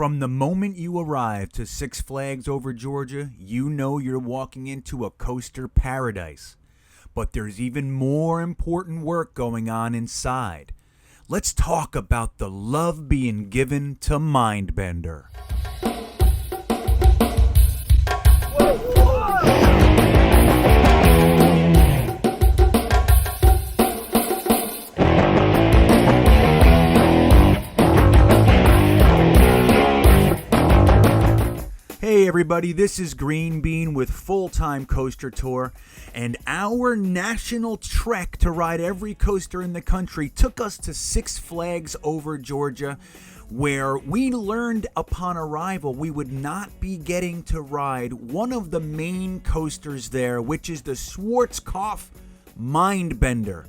From the moment you arrive to Six Flags Over Georgia, you know you're walking into a coaster paradise. But there's even more important work going on inside. Let's talk about the love being given to MindBender. Hey everybody, this is Greenbean with Full-Time Coaster Tour, and our national trek to ride every coaster in the country took us to Six Flags Over Georgia, where we learned upon arrival we would not be getting to ride one of the main coasters there, which is the Schwarzkopf MindBender.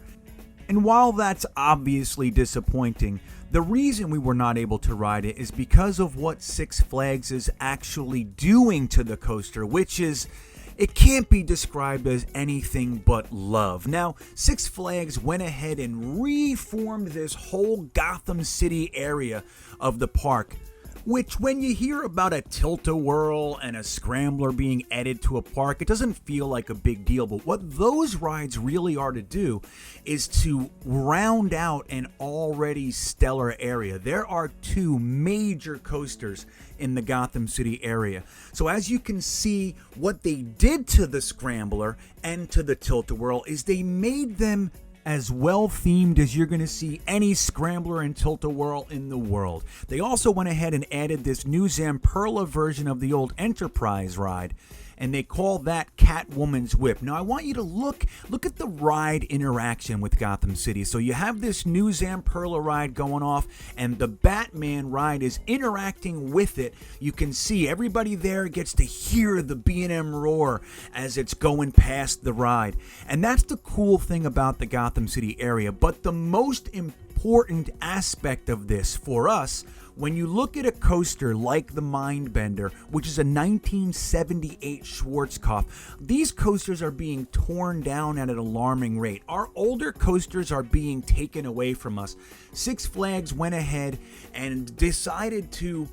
And while that's obviously disappointing, the reason we were not able to ride it is because of what Six Flags is actually doing to the coaster, which is, it can't be described as anything but love. Now, Six Flags went ahead and reformed this whole Gotham City area of the park, which when you hear about a tilt-a-whirl and a scrambler being added to a park, it doesn't feel like a big deal. But what those rides really are to do is to round out an already stellar area. There are two major coasters in the Gotham City area. So as you can see, what they did to the scrambler and to the tilt-a-whirl is they made them as well themed as you're going to see any scrambler and tilt-a-whirl in the world. They also went ahead and added this new Zamperla version of the old Enterprise ride, and they call that Catwoman's Whip. Now I want you to look at the ride interaction with Gotham City. So you have this new Zamperla ride going off, and the Batman ride is interacting with it. You can see everybody there gets to hear the B&M roar as it's going past the ride. And that's the cool thing about the Gotham City area. But the most important aspect of this for us, when you look at a coaster like the MindBender, which is a 1978 Schwarzkopf, these coasters are being torn down at an alarming rate. Our older coasters are being taken away from us. Six Flags went ahead and decided to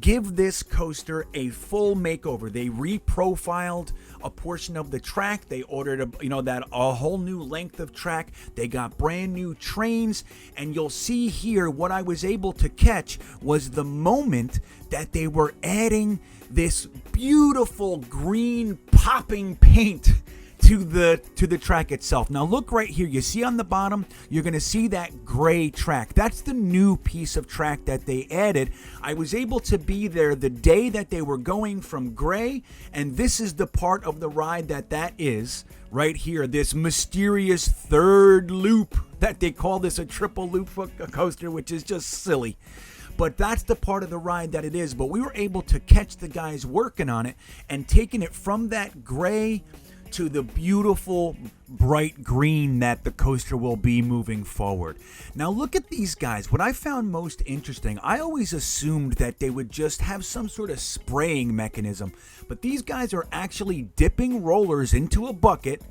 give this coaster a full makeover. They reprofiled a portion of the track. They ordered a whole new length of track. They got brand new trains, and you'll see here what I was able to catch was the moment that they were adding this beautiful green popping paint to the track itself. Now look right here. You see on the bottom, you're going to see that gray track. That's the new piece of track that they added. I was able to be there the day that they were going from gray, and this is the part of the ride that is right here, this mysterious third loop that they call this a triple loop coaster, which is just silly. But that's the part of the ride that it is. But we were able to catch the guys working on it and taking it from that gray to the beautiful bright green that the coaster will be moving forward. Now look at these guys. What I found most interesting, I always assumed that they would just have some sort of spraying mechanism, but these guys are actually dipping rollers into a bucket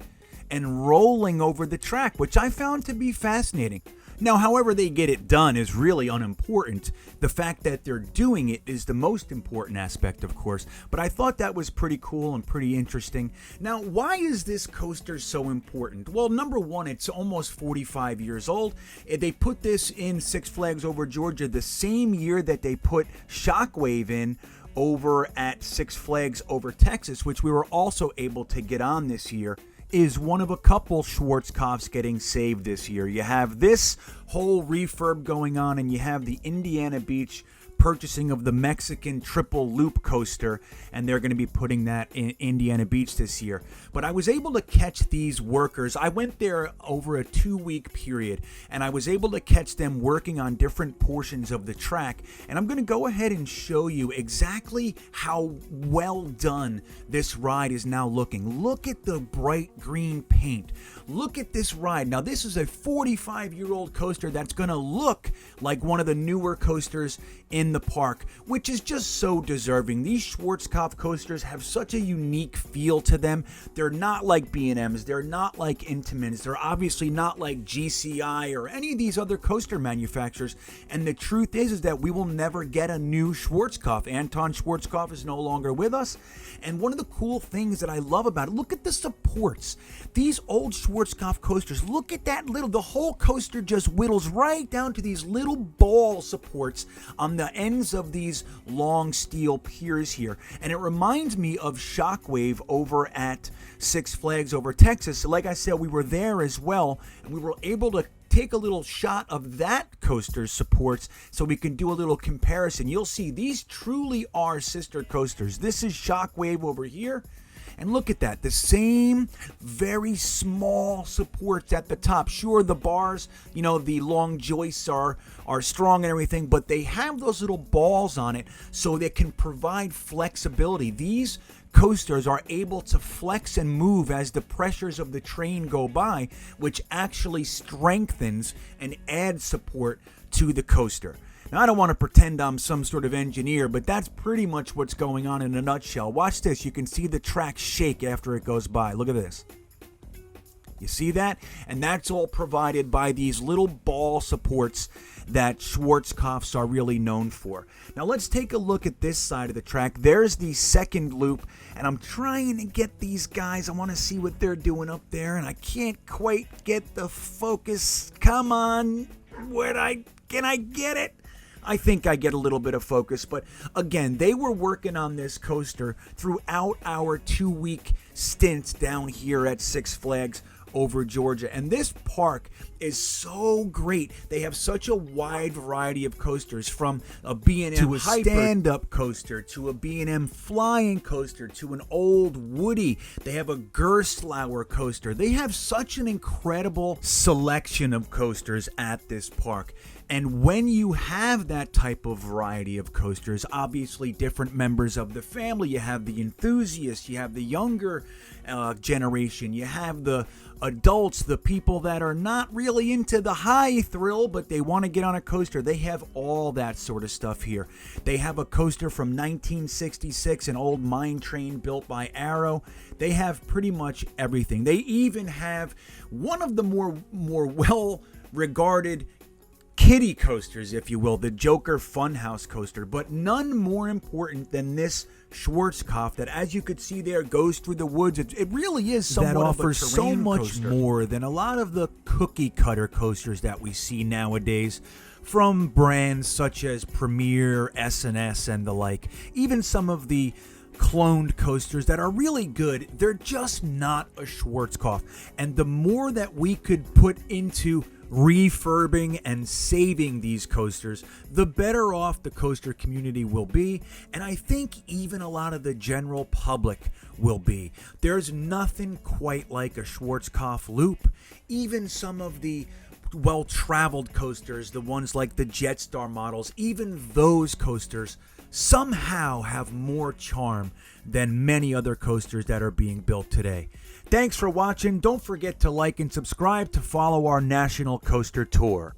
and rolling over the track, which I found to be fascinating. Now, however they get it done is really unimportant. The fact that they're doing it is the most important aspect, of course, but I thought that was pretty cool and pretty interesting. Now, why is this coaster so important? Well, number one, it's almost 45 years old. They put this in Six Flags Over Georgia the same year that they put Shockwave in over at Six Flags Over Texas, which we were also able to get on this year. Is one of a couple Schwarzkopfs getting saved this year. You have this whole refurb going on, and you have the Indiana Beach purchasing of the Mexican triple loop coaster, and they're going to be putting that in Indiana Beach this year. But I was able to catch these workers. I went there over a 2-week period, and I was able to catch them working on different portions of the track, and I'm going to go ahead and show you exactly how well done this ride is now looking. Look at the bright green paint. Look at this ride. Now, this is a 45-year-old coaster that's going to look like one of the newer coasters in the park, which is just so deserving. These Schwarzkopf coasters have such a unique feel to them. They're not like B&Ms, they're not like Intamins, they're obviously not like GCI or any of these other coaster manufacturers, and the truth is that we will never get a new Schwarzkopf. Anton Schwarzkopf is no longer with us, and one of the cool things that I love about it, look at the supports. These old Schwarzkopf coasters, look at that little, the whole coaster just whittles right down to these little ball supports on the ends of these long steel piers here, and it reminds me of Shockwave over at Six Flags over Texas. So like I said, we were there as well, and we were able to take a little shot of that coaster's supports so we can do a little comparison. You'll see these truly are sister coasters. This is Shockwave over here. And look at that, the same very small supports at the top. Sure, the bars, the long joists are strong and everything, but they have those little balls on it so they can provide flexibility. These coasters are able to flex and move as the pressures of the train go by, which actually strengthens and adds support to the coaster. Now, I don't want to pretend I'm some sort of engineer, but that's pretty much what's going on in a nutshell. Watch this. You can see the track shake after it goes by. Look at this. You see that? And that's all provided by these little ball supports that Schwarzkopfs are really known for. Now, let's take a look at this side of the track. There's the second loop, and I'm trying to get these guys. I want to see what they're doing up there, and I can't quite get the focus. Come on. Can I get it? I think I get a little bit of focus, but again, they were working on this coaster throughout our 2-week stints down here at Six Flags over Georgia, and this park is so great. They have such a wide variety of coasters, from a B&M to a stand-up coaster to a B&M flying coaster to an old Woody. They have a Gerstlauer coaster. They have such an incredible selection of coasters at this park. And when you have that type of variety of coasters, obviously different members of the family, you have the enthusiasts, you have the younger generation, you have the adults, the people that are not really into the high thrill, but they want to get on a coaster. They have all that sort of stuff here. They have a coaster from 1966, an old mine train built by Arrow. They have pretty much everything. They even have one of the more well-regarded kiddie coasters, if you will, the Joker Funhouse coaster, but none more important than this Schwarzkopf that, as you could see there, goes through the woods. It really is somewhat that offers of a so much coaster. more than a lot of the cookie cutter coasters that we see nowadays from brands such as Premier, S&S, and the like. Even some of the cloned coasters that are really good, they're just not a Schwarzkopf. And the more that we could put into refurbing and saving these coasters, the better off the coaster community will be, and I think even a lot of the general public will be. There's nothing quite like a Schwarzkopf loop. Even some of the well-traveled coasters, the ones like the Jetstar models, even those coasters somehow have more charm than many other coasters that are being built today. Thanks for watching. Don't forget to like and subscribe to follow our national coaster tour.